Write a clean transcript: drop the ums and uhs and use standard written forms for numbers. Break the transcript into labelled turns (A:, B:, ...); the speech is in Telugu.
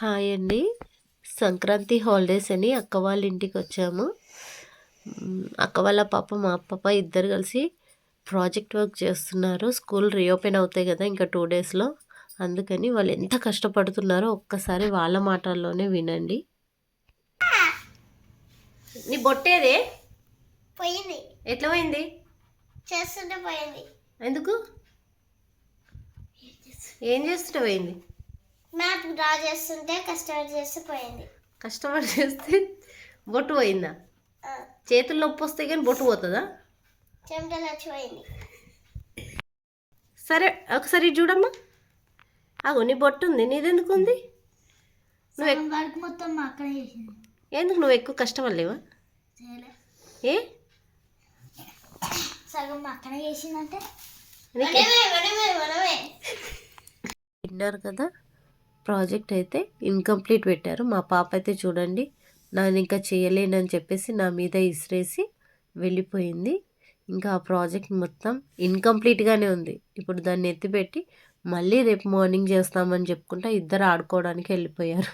A: హాయ్ అండి. సంక్రాంతి హాలిడేస్ అని అక్క వాళ్ళ ఇంటికి వచ్చాము. అక్క వాళ్ళ పాప మా పాప ఇద్దరు కలిసి ప్రాజెక్ట్ వర్క్ చేస్తున్నారు. స్కూల్ రీఓపెన్ అవుతాయి కదా ఇంకా 2 డేస్లో. అందుకని వాళ్ళు ఎంత కష్టపడుతున్నారో ఒక్కసారి వాళ్ళ మాటల్లోనే వినండి. నీ బొట్టేదే
B: పోయింది.
A: ఎట్లా పోయింది?
B: చేస్తుంటే పోయింది.
A: ఎందుకు? ఏం చేస్తుంటే పోయింది?
B: మ్యాప్ డ్రా చేస్తుంటే కష్టపడి చేస్తే పోయింది.
A: కష్టపడి చేస్తే బొట్టు పోయిందా? చేతులు నొప్పి వస్తే కానీ బొట్టు పోతుందా?
B: చెమటలు వచ్చిపోయింది.
A: సరే ఒకసారి ఇటు చూడమ్మా. అగో నీ బొట్టు ఉంది, నీదెందుకు ఉంది?
B: వర్క్ మొత్తం మా అక్కడ చేసింది.
A: ఎందుకు నువ్వు ఎక్కువ కష్టపడలేవా? ఏ
B: సగం మా అక్కడ చేసిందంటే
A: విన్నారు కదా, ప్రాజెక్ట్ అయితే ఇన్కంప్లీట్ పెట్టారు. మా పాప అయితే చూడండి, నేను ఇంకా చేయలేనని చెప్పేసి నా మీద ఇసిరేసి వెళ్ళిపోయింది. ఇంకా ఆ ప్రాజెక్ట్ మొత్తం ఇన్కంప్లీట్గానే ఉంది. ఇప్పుడు దాన్ని ఎత్తిపెట్టి మళ్ళీ రేపు మార్నింగ్ చేస్తామని చెప్పుకుంటా ఇద్దరు ఆడుకోవడానికి వెళ్ళిపోయారు.